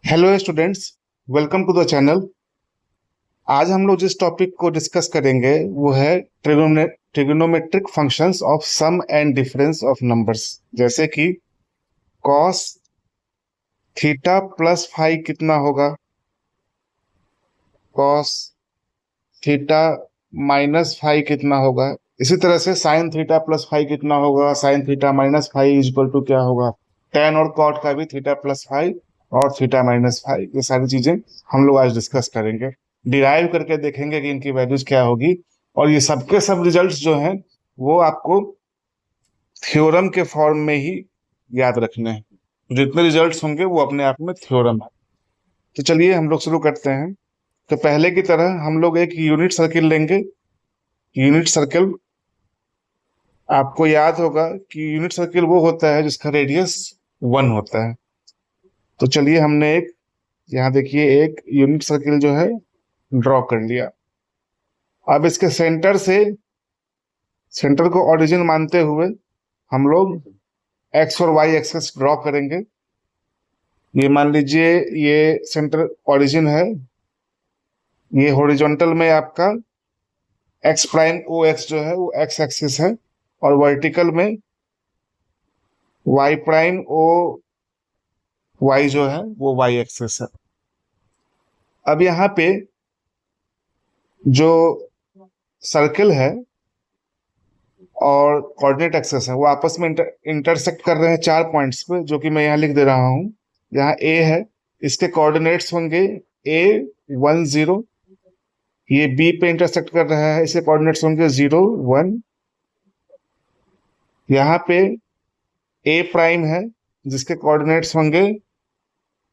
Hello students, welcome to the channel. आज हम लोग जिस टॉपिक को डिस्कस करेंगे वो है trigonometric functions of sum and difference of numbers. जैसे कि कॉस थीटा प्लस फाई कितना होगा, कॉस थीटा माइनस फाई कितना होगा। इसी तरह से साइन थीटा प्लस फाई कितना होगा, sine theta minus phi is equal to क्या होगा। टेन और कॉट का भी थीटा प्लस फाई और थीटा माइनस फाई, ये सारी चीजें हम लोग आज डिस्कस करेंगे। डिराइव करके देखेंगे कि इनकी वैल्यूज क्या होगी। और ये सबके सब रिजल्ट्स जो हैं वो आपको थ्योरम के फॉर्म में ही याद रखने हैं। जितने रिजल्ट्स होंगे वो अपने आप में थ्योरम है। तो चलिए हम लोग शुरू करते हैं। तो पहले की तरह हम लोग एक यूनिट सर्किल लेंगे। यूनिट सर्किल, आपको याद होगा कि यूनिट सर्किल वो होता है जिसका रेडियस 1 होता है। तो चलिए हमने एक, यहाँ देखिए, एक यूनिट सर्किल जो है ड्रॉ कर लिया। अब इसके सेंटर को ओरिजिन मानते हुए हम लोग एक्स और वाई एक्सेस ड्रॉ करेंगे। ये मान लीजिए ये सेंटर ओरिजिन है। ये हॉरिजॉन्टल में आपका एक्स प्राइम ओ एक्स जो है वो एक्स एक्सिस है, और वर्टिकल में वाई प्राइम ओ वाई जो है वो वाई एक्सिस है। अब यहाँ पे जो सर्किल है और कोऑर्डिनेट एक्सेस है वो आपस में इंटरसेक्ट कर रहे हैं चार पॉइंट्स पे, जो कि मैं यहाँ लिख दे रहा हूँ। यहाँ ए है, इसके कोऑर्डिनेट्स होंगे ए 1 0। ये बी पे इंटरसेक्ट कर रहा है, इसके कोऑर्डिनेट्स होंगे 0 1। यहाँ पे ए प्राइम है जिसके कोऑर्डिनेट्स होंगे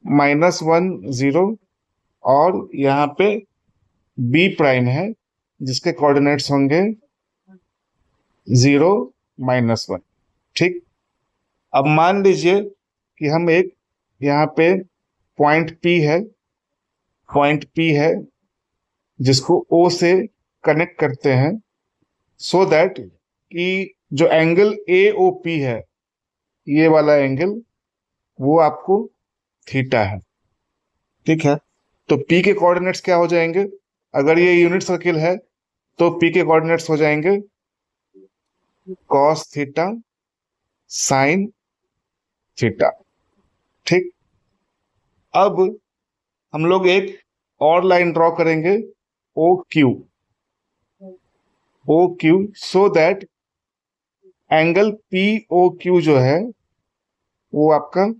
-1 0। और यहाँ पे बी प्राइम है जिसके कोऑर्डिनेट्स होंगे 0 -1। ठीक। अब मान लीजिए कि हम एक, यहाँ पे पॉइंट पी है जिसको ओ से कनेक्ट करते हैं, सो दैट कि जो एंगल ए ओ पी है, ये वाला एंगल, वो आपको थीटा है। ठीक है। तो पी के कोऑर्डिनेट्स क्या हो जाएंगे, अगर ये यूनिट सर्किल है तो पी के कोऑर्डिनेट्स हो जाएंगे कॉस थीटा साइन थीटा। ठीक। अब हम लोग एक और लाइन ड्रॉ करेंगे O Q, so that angle P O Q जो है वो आपका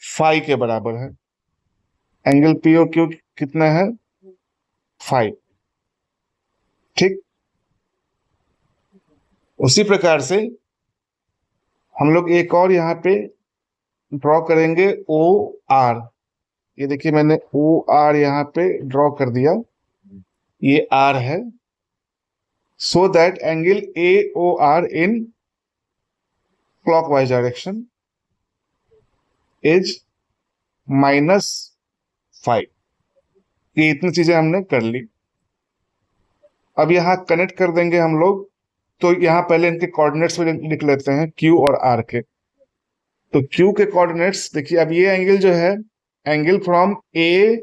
फाई के बराबर है। एंगल पी ओ क्यू कितना है, फाई। ठीक। उसी प्रकार से हम लोग एक और यहाँ पे ड्रॉ करेंगे ओ आर। ये देखिए मैंने ओ आर यहाँ पे ड्रॉ कर दिया, ये आर है। So that angle A O R in clockwise direction is -5। ये इतनी चीजें हमने कर ली। अब यहाँ कनेक्ट कर देंगे हम लोग। तो यहाँ पहले इनके कोऑर्डिनेट्स भी लिख लेते हैं, क्यू और आर के। तो क्यू के कोऑर्डिनेट्स देखिए, अब ये एंगल जो है, angle from A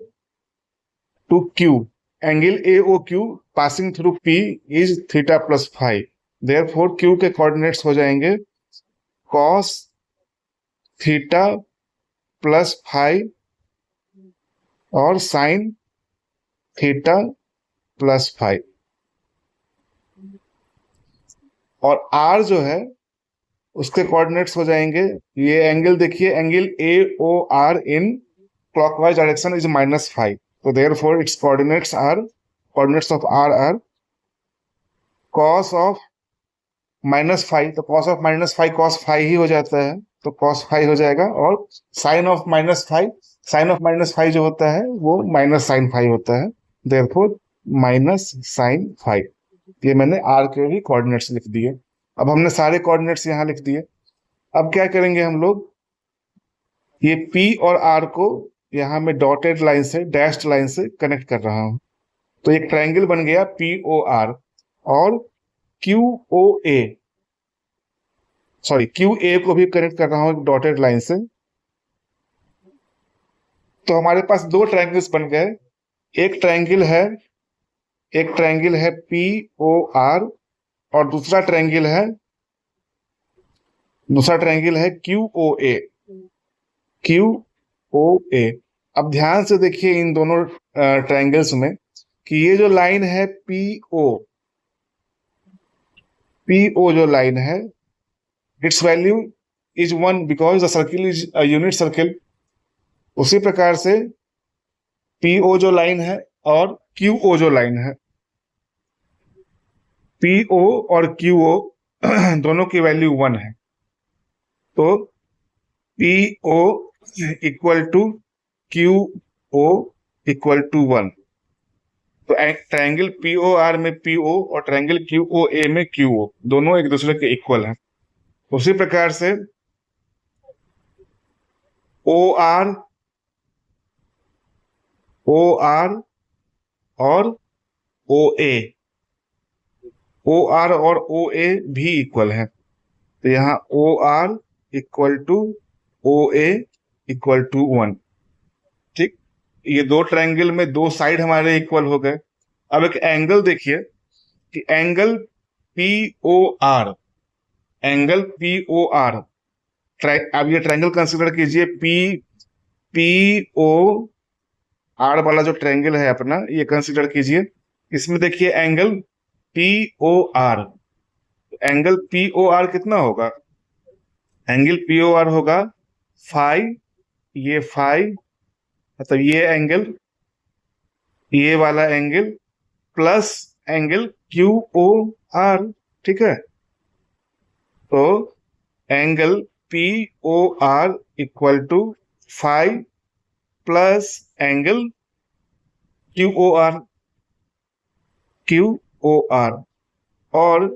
to Q, angle A O Q passing through P is theta plus phi. Therefore Q के कोऑर्डिनेट्स हो जाएंगे कॉस थीटा प्लस फाई और साइन थीटा प्लस फाई। और आर जो है उसके कोऑर्डिनेट्स हो जाएंगे, ये एंगल देखिए, angle A O R in clockwise direction is -5। तो therefore its coordinates of R R cos of -5। तो कॉस ऑफ -5 कॉस फाई ही हो जाता है, तो कॉस फाई हो जाएगा। और साइन ऑफ -5, साइन ऑफ -5 जो होता है वो माइनस साइन फाई होता है। Therefore minus sine phi. ये मैंने आर के भी कोऑर्डिनेट्स लिख दिए। अब हमने सारे कोऑर्डिनेट्स यहाँ लिख दिए। अब क्या करेंगे हम लोग, ये P और R को यहाँ में डॉटेड लाइन से, डैश्ड लाइन से कनेक्ट कर रहा हूं। तो एक ट्रायंगल बन गया POR। और QOA, सॉरी, QA को भी कनेक्ट कर रहा हूं एक डॉटेड लाइन से। तो हमारे पास दो ट्रायंगल्स बन गए। एक ट्रायंगल है पी ओ आर, और दूसरा ट्रायंगल है क्यू ओ ए। क्यू ओ ए। अब ध्यान से देखिए इन दोनों ट्रायंगल्स में कि ये जो लाइन है पी ओ जो लाइन है, it's value is 1 because the circle is a unit circle. उसी प्रकार से पी ओ जो लाइन है और क्यू ओ जो लाइन है, पी ओ और क्यू ओ दोनों की वैल्यू 1 है। तो P O equal to Q O equal to 1। तो ट्रायंगल पी ओ आर में पी ओ और ट्रायंगल क्यू ओ ए में क्यू ओ दोनों एक दूसरे के इक्वल हैं। उसी प्रकार से ओ आर और ओ आर और ओ ए भी इक्वल है। तो यहाँ O R equal to O A equal to 1। ठीक, ये दो ट्रायंगल में दो साइड हमारे इक्वल हो गए। अब एक एंगल देखिए कि एंगल पी ओ आर, अब ये ट्रायंगल कंसीडर कीजिए। पी ओ आर वाला जो ट्रायंगल है अपना, ये कंसीडर कीजिए। इसमें देखिए angle P O R, angle P O R कितना होगा? एंगल पी ओ आर होगा फाई, ये फाई, मतलब ये एंगल, ये वाला angle plus angle Q O R. ठीक है, तो angle P O R equal to phi plus angle Q O R. और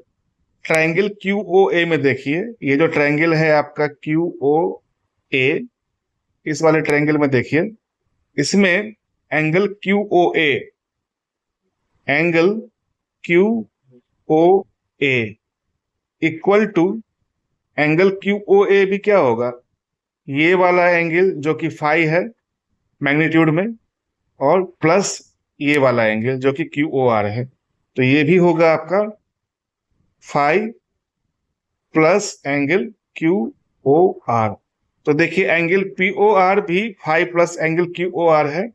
ट्रायंगल क्यू ओ ए में देखिए, ये जो ट्रायंगल है आपका क्यू ओ ए, इस वाले ट्रायंगल में देखिए, इसमें angle Q O A equal to angle Q O A भी क्या होगा? ये वाला एंगल जो कि फाई है मैग्नीट्यूड में, और प्लस ये वाला एंगल जो कि क्यू ओ आर है। तो ये भी होगा आपका phi plus angle Q O R. तो देखिए एंगल पी ओ आर भी phi plus angle Q O R है,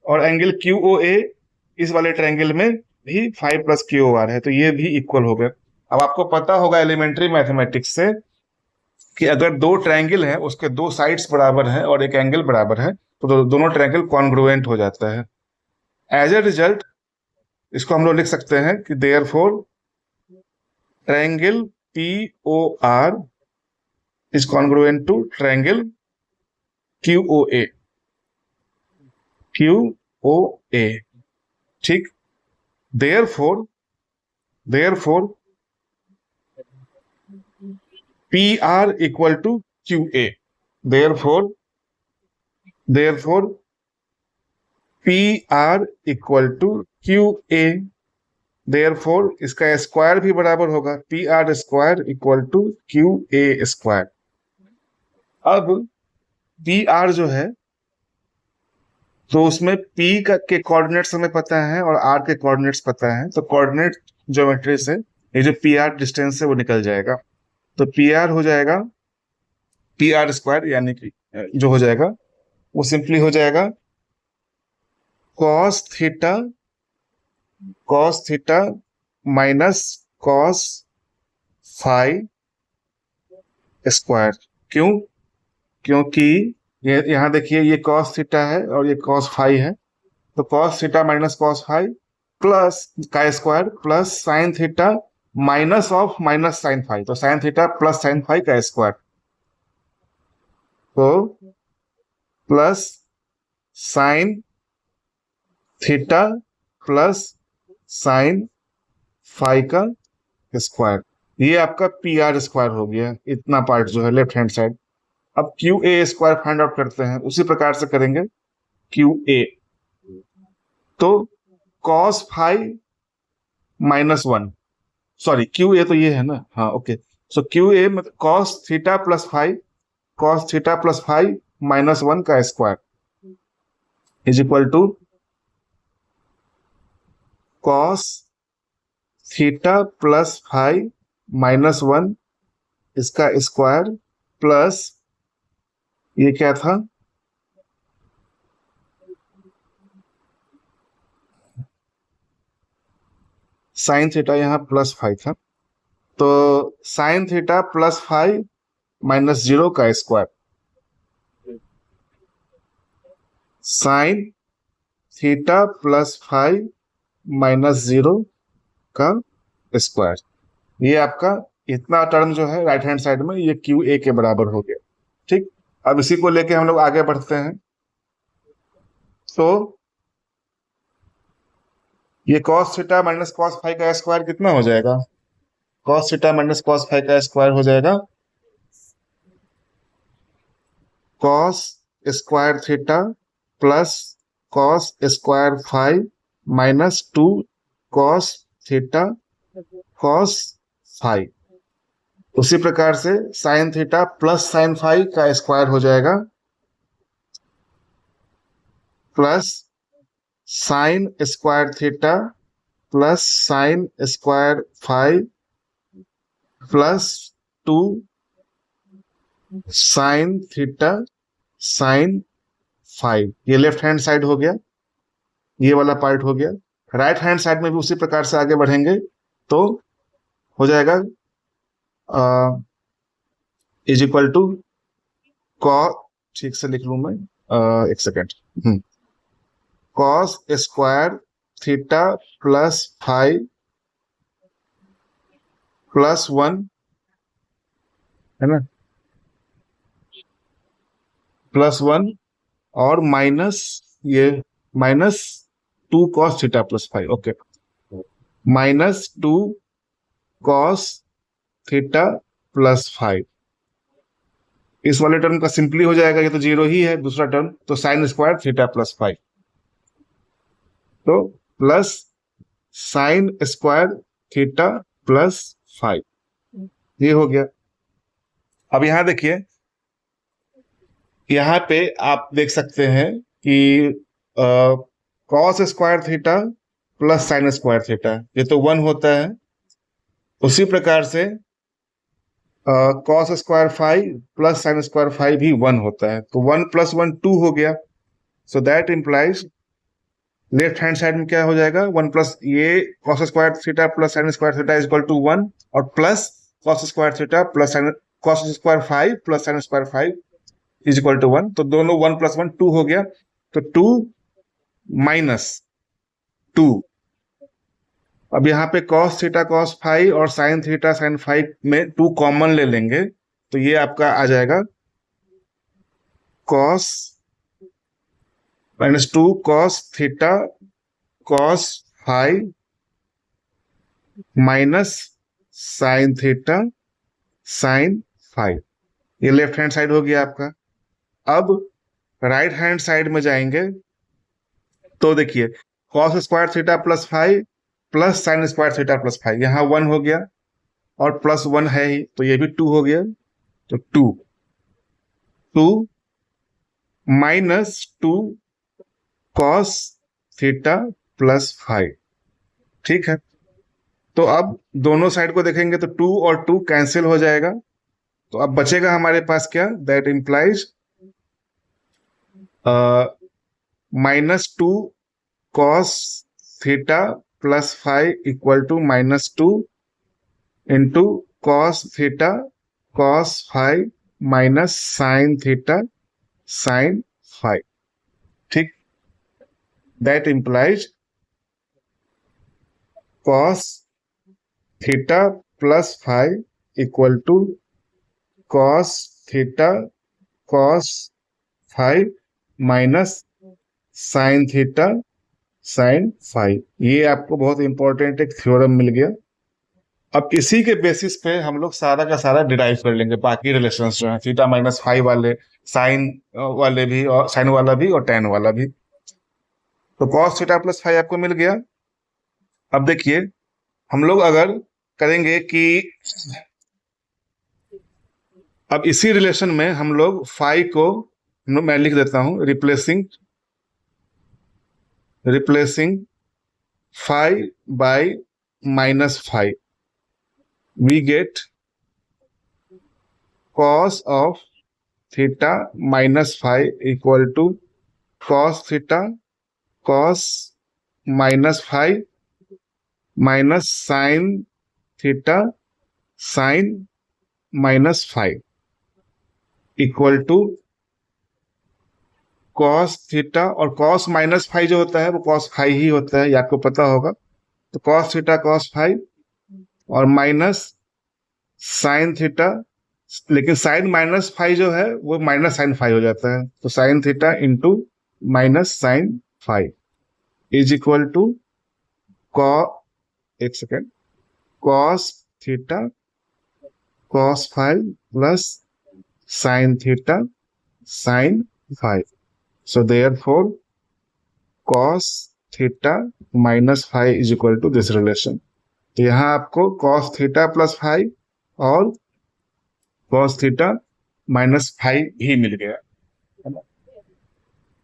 और एंगल क्यू ओ ए इस वाले ट्रायंगल में भी phi plus Q O R है। तो ये भी इक्वल हो गए। अब आपको पता होगा एलिमेंट्री मैथमेटिक्स से कि अगर दो ट्रायंगल है, उसके दो साइड्स बराबर हैं और एक एंगल बराबर है, तो दोनों ट्रायंगल कॉन्ग्रुएंट हो जाता है। एज ए रिजल्ट इसको हम लोग लिख सकते हैं कि therefore triangle P O R is congruent to triangle Q O A. ठीक, therefore P R equal to Q A. Therefore P R equal to Q A. Therefore इसका स्क्वायर भी बराबर होगा, P R square equal to Q A square. अब P R जो है, तो उसमें पी के कोऑर्डिनेट्स हमें पता है और आर के कोऑर्डिनेट्स पता है। तो कोऑर्डिनेट ज्योमेट्री से ये जो पी आर डिस्टेंस है वो निकल जाएगा। तो पी आर हो जाएगा पी आर स्क्वायर, यानी कि जो हो जाएगा वो सिंपली हो जाएगा cos theta minus cos phi square. क्यों? क्योंकि ये यहां देखिए, ये कॉस थीटा है और ये कॉस फाई है। तो cos theta minus cos phi plus का square plus sine theta minus of minus sine phi, तो sine theta plus sine phi का स्क्वायर। तो plus sine theta plus sine phi का स्क्वायर, ये आपका पी आर स्क्वायर हो गया, इतना पार्ट जो है लेफ्ट हैंड साइड। अब Q A square find out करते हैं, उसी प्रकार से करेंगे क्यू ए। तो cos phi minus 1, sorry Q A तो ये है ना, हाँ ओके। सो क्यू ए मतलब cos theta plus phi minus 1 का square. Is equal to cos theta plus five minus one इसका स्क्वायर प्लस ये क्या था, साइन थीटा, यहाँ प्लस फाइव था, तो sine theta plus five minus zero का square, sine theta plus five minus zero का स्क्वायर। ये आपका इतना टर्म जो है राइट हैंड साइड में ये क्यू ए के बराबर हो गया। ठीक, अब इसी को लेके हम लोग आगे बढ़ते हैं। तो ये cos theta minus cos five का स्क्वायर कितना हो जाएगा, cos theta minus cos five का स्क्वायर हो जाएगा cos square theta plus cos square five minus two cos theta cos five. उसी प्रकार से sign theta plus sign five का स्क्वायर हो जाएगा plus sine square theta plus sine square five plus two sine theta sine five. ये left hand side हो गया, ये वाला पार्ट हो गया। राइट हैंड साइड में भी उसी प्रकार से आगे बढ़ेंगे तो हो जाएगा इज इक्वल टू कॉस, ठीक से लिख लू मैं, एक second, cos square theta plus five plus one, है ना, प्लस वन और माइनस ये minus two cos theta plus five, okay, minus two cos theta plus five. इस वाले टर्म का सिंपली हो जाएगा, ये तो जीरो ही है, दूसरा टर्म तो sine square theta plus five, तो plus sine square theta plus five, ये हो गया। अब यहां देखिए, यहां पे आप देख सकते हैं कि cos square theta plus sine square theta ये तो वन होता है, उसी प्रकार से cos square five plus sine square five भी वन होता है, तो वन प्लस वन टू हो गया। So that implies left hand side में क्या हो जाएगा, वन प्लस ये cos square theta plus sine square theta is equal to one, और plus cos square theta plus sine cos square five plus sine square phi is equal to one, तो दोनों one plus one two हो गया, तो to minus to. अब यहाँ पे cos theta cos five और साइन थीटा साइन फाइव में टू कॉमन ले लेंगे, तो ये आपका आ जाएगा cos minus two cos theta cos five minus sine theta sine five. ये लेफ्ट हैंड साइड हो गया आपका। अब राइट हैंड साइड में जाएंगे तो देखिए cos square theta plus five plus sine square theta plus five, यहां वन हो गया और प्लस वन है ही, तो ये भी टू हो गया, तो two two minus two cos theta plus phi. ठीक है, तो अब दोनों साइड को देखेंगे तो टू और टू कैंसिल हो जाएगा, तो अब बचेगा हमारे पास क्या, that implies minus two cos theta plus five equal to minus two into cos theta cos five minus sine theta sine five. ठीक, that implies cos theta plus five equal to cos theta cos five minus sine theta sine five. ये आपको बहुत important एक theorem मिल गया। अब इसी के basis पे हम लोग सारा का सारा डिराइव कर लेंगे बाकी रिलेशंस जो है, थीटा माइनस फाइव वाले, साइन वाले भी, और साइन वाला भी और टेन वाला भी। तो कॉस थीटा प्लस फाइव आपको मिल गया। अब देखिए हम लोग अगर करेंगे कि अब इसी रिलेशन में हम लोग फाइव को मैं लिख देता हूं replacing replacing phi by minus phi, we get cos of theta minus phi equal to cos theta cos minus phi minus sine theta sine minus phi equal to cos theta, और cos minus phi जो होता है वो cos phi ही होता है, ये आपको पता होगा। तो कॉस थीटा कॉस फाइव और माइनस साइन थीटा, लेकिन साइन माइनस फाइव जो है वो माइनस साइन फाइव हो जाता है, तो sine theta into minus sine five is equal to कॉ एक second cos theta cos five plus sine theta sine phi. So therefore cos theta minus phi is equal to this relation। तो यहाँ आपको cos theta plus five और cos theta minus five भी मिल गया, है ना।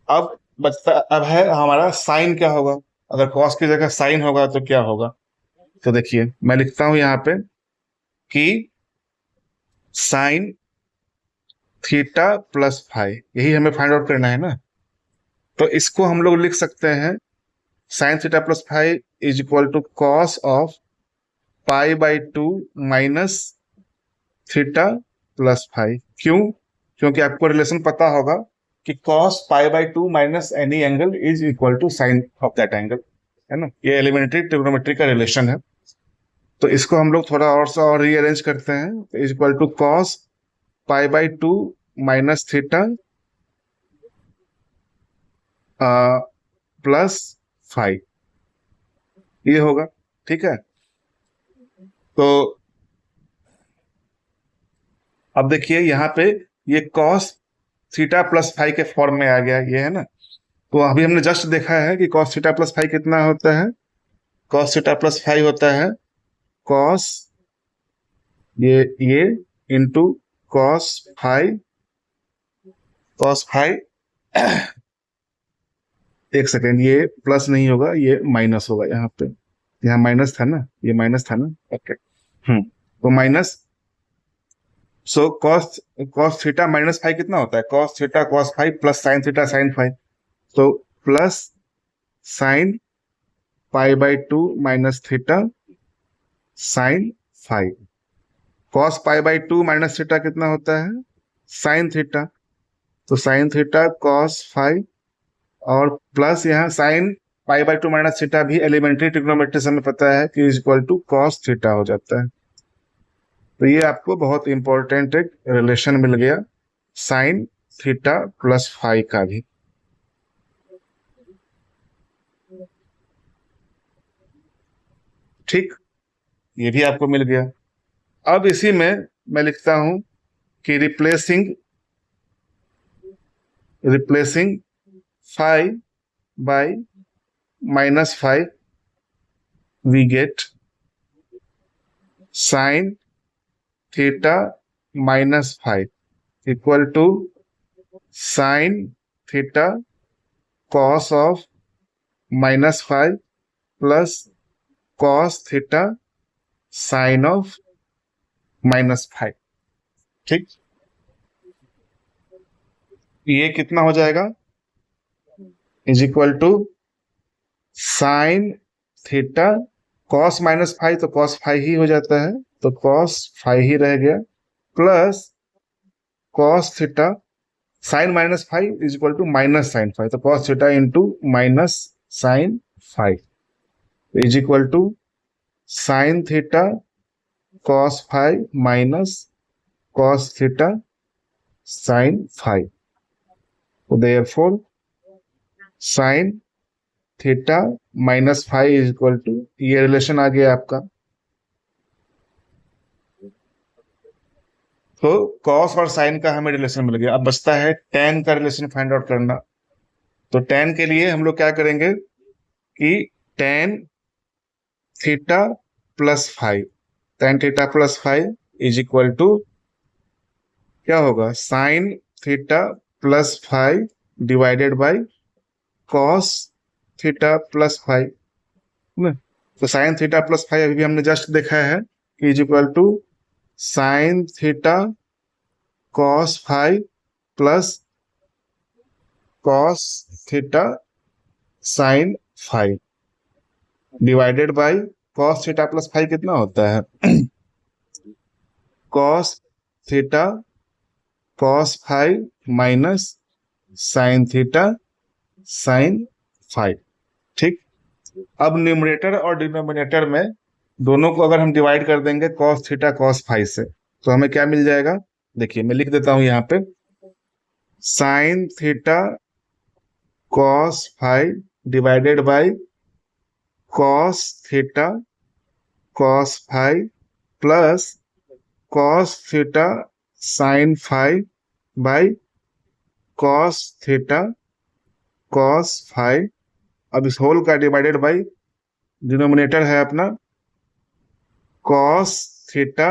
अब बचता अब है हमारा साइन क्या होगा, अगर cos की जगह साइन होगा तो क्या होगा। तो देखिए मैं लिखता हूं यहाँ पे कि साइन थीटा प्लस फाइव, यही हमें फाइंड आउट करना है ना। तो इसको हम लोग लिख सकते हैं sine theta plus phi is equal to cos of pi by two minus theta plus phi. क्यों? क्योंकि आपको रिलेशन पता होगा कि cos pi by two minus any angle is equal to sine of that angle, है ना। ये elementary trigonometry का रिलेशन है। तो इसको हम लोग थोड़ा और सा और रीअरेंज करते हैं, is equal to cos pi by two minus theta plus five, ये होगा, ठीक है। तो अब देखिए यहाँ पे ये कॉस थीटा प्लस फाइव के फॉर्म में आ गया, ये है ना। तो अभी हमने जस्ट देखा है कि कॉस थीटा प्लस फाइव कितना होता है, कॉस थीटा प्लस फाइव होता है कॉस ये इंटू कॉस फाइव एक सेकेंड, ये प्लस नहीं होगा, ये माइनस होगा यहाँ पे, यहाँ माइनस था ना, ये माइनस था ना, ओके। तो minus, so cos theta minus five कितना होता है, cos theta cos five plus sine theta sine five, तो plus sine pi by two minus theta sine five. Cos pi by two minus theta कितना होता है, sine theta, तो sine theta cos five और plus यहाँ sine pi by two minus theta भी elementary trigonometry से हमें पता है कि is equal to cos theta हो जाता है। तो ये आपको बहुत इंपॉर्टेंट एक रिलेशन मिल गया साइन थीटा प्लस फाइव का भी, ठीक, ये भी आपको मिल गया। अब इसी में मैं लिखता हूं कि replacing phi by minus phi we get sine theta minus phi equal to sine theta cos of minus phi plus cos theta sine of minus phi, ठीक। ये कितना हो जाएगा, is equal to sine theta cos minus phi, तो cos phi ही हो जाता है, तो कॉस फाइव ही रह गया, plus cos theta sine minus five is equal to minus sine five, तो cos theta into minus sine five is equal to sine theta cos five minus cos theta sine five. तो therefore sine theta minus five is equal to, ये relation आ गया आपका। तो cos और sign का हमें रिलेशन मिल गया। अब बचता है टेन का रिलेशन फाइंड आउट करना। तो टेन के लिए हम लोग क्या करेंगे कि tan theta plus phi, tan theta plus phi is equal to क्या होगा, sine theta plus phi divided by cos theta plus phi ना, तो साइन थीटा प्लस फाइव अभी भी हमने जस्ट देखा है कि is equal to sine theta cos five plus cos theta sine phi divided by cos theta plus phi कितना होता है cos theta cos five minus sine theta sine five. ठीक, अब न्यूमरेटर और डिनोमिनेटर में दोनों को अगर हम डिवाइड कर देंगे कॉस थीटा कॉस फाइव से तो हमें क्या मिल जाएगा, देखिए मैं लिख देता हूं यहाँ पे sign theta cos five divided by cos theta cos five plus cos theta sine five by cos theta cos five. अब इस होल का डिवाइडेड बाय डिनोमिनेटर है अपना cos theta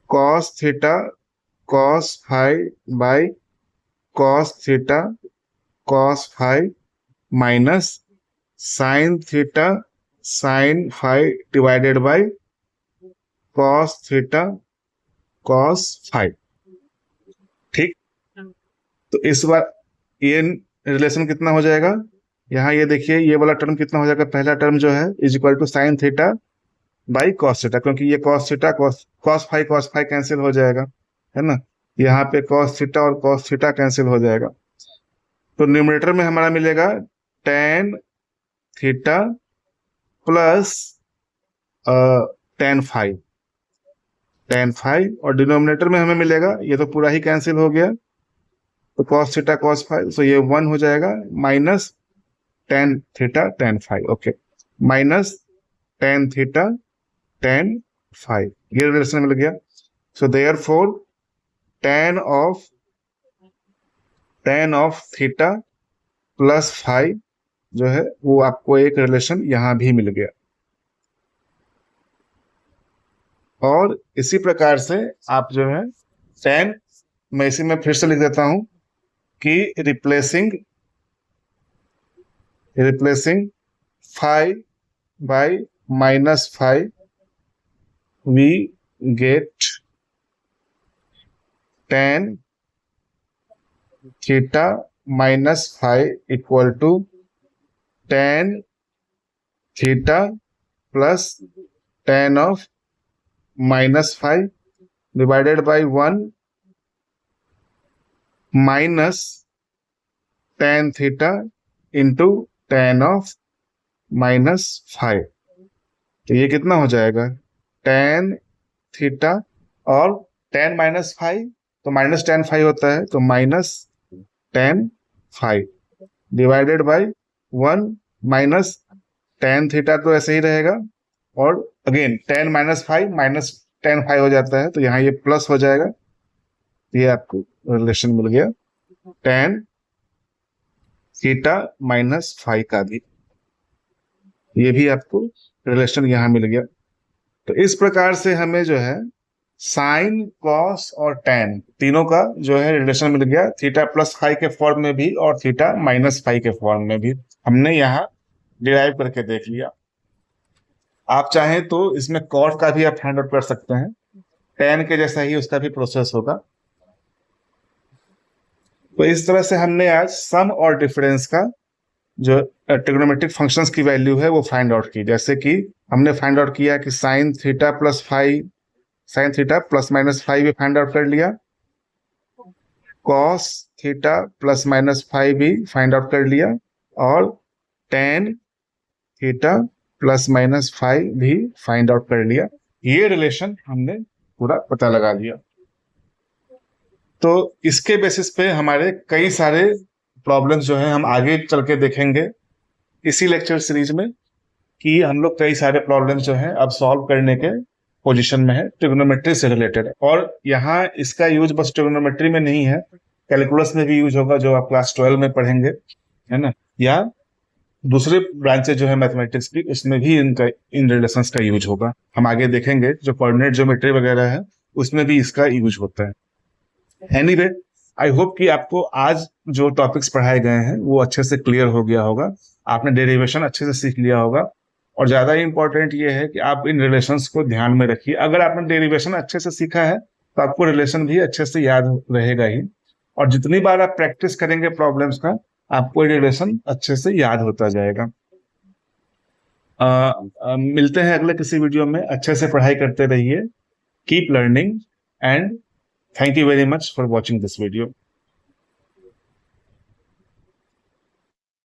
cos five by cos theta cos five minus sine theta sine phi divided by cos theta cos five. ठीक, तो इस बार ये relation कितना हो जाएगा, यहाँ ये देखिए ये वाला टर्म कितना हो जाएगा, पहला टर्म जो है is equal to sine theta by cos theta, क्योंकि ये cos theta cos phi cancel हो जाएगा है ना, यहाँ पे कॉस थीटा और कॉस थीटा कैंसिल हो जाएगा। तो न्यूमरेटर में हमारा मिलेगा tan theta plus tan phi और डिनोमिनेटर में हमें मिलेगा, ये तो पूरा ही कैंसिल हो गया तो कॉस थीटा कॉस फाइव, तो ये वन हो जाएगा minus tan theta tan five, okay minus tan theta tan five, ये रिलेशन मिल गया। So therefore ten of theta plus five जो है वो आपको एक रिलेशन यहां भी मिल गया। और इसी प्रकार से आप जो है टेन, मैं इसी में फिर से लिख देता हूं कि replacing phi by minus phi we get tan theta minus phi equal to tan theta plus tan of minus phi divided by one minus tan theta into tan of minus phi, तो ये कितना हो जाएगा tan theta और tan minus phi तो minus tan phi होता है, तो minus tan phi divided by one minus tan theta तो ऐसे ही रहेगा और again tan minus tan five हो जाता है, तो यहाँ ये प्लस हो जाएगा, ये आपको रिलेशन मिल गया टेन थीटा माइनस फाइव का भी, ये भी आपको रिलेशन यहां मिल गया। तो इस प्रकार से हमें जो है साइन कॉस और टेन तीनों का जो है रिलेशन मिल गया, थीटा प्लस फाइव के फॉर्म में भी और थीटा माइनस फाइव के फॉर्म में भी हमने यहाँ डिराइव करके देख लिया। आप चाहें तो इसमें कॉट का भी आप फाइंड आउट कर सकते हैं, टेन के जैसा ही उसका भी प्रोसेस होगा। तो इस तरह से हमने आज सम और डिफरेंस का जो ट्रिग्नोमेट्रिक फंक्शंस की वैल्यू है वो फाइंड आउट की, जैसे कि हमने फाइंड आउट किया कि sign theta plus minus five भी फाइंड आउट कर लिया, cos theta plus minus five भी फाइंड आउट कर लिया और ten theta plus minus five भी फाइंड आउट कर लिया। ये रिलेशन हमने पूरा पता लगा लिया। तो इसके बेसिस पे हमारे कई सारे प्रॉब्लम्स जो है हम आगे चल के देखेंगे इसी लेक्चर सीरीज में कि हम लोग कई सारे प्रॉब्लम्स जो हैं अब सॉल्व करने के पोजीशन में है ट्रिग्नोमेट्री से रिलेटेड। और यहाँ इसका यूज बस ट्रिग्नोमेट्री में नहीं है, कैलकुलस में भी यूज होगा जो आप क्लास 12 में पढ़ेंगे है ना, या दूसरे ब्रांचेज जो है मैथमेटिक्स की उसमें भी इन रिलेशंस का यूज होगा। हम आगे देखेंगे जो कोऑर्डिनेट ज्योमेट्री वगैरह है उसमें भी इसका यूज होता है। एनीवे, आई होप कि आपको आज जो टॉपिक्स पढ़ाए गए हैं वो अच्छे से क्लियर हो गया होगा, आपने डेरिवेशन अच्छे से सीख लिया होगा। और ज्यादा इंपॉर्टेंट ये है कि आप इन रिलेशंस को ध्यान में रखिए। अगर आपने डेरिवेशन अच्छे से सीखा है तो आपको रिलेशन भी अच्छे से याद रहेगा ही, और जितनी बार आप प्रैक्टिस करेंगे प्रॉब्लम्स का, आपको रिलेशन अच्छे से याद होता जाएगा। मिलते हैं अगले किसी वीडियो में। अच्छे से पढ़ाई करते रहिए। Keep learning and thank you very much for watching this video.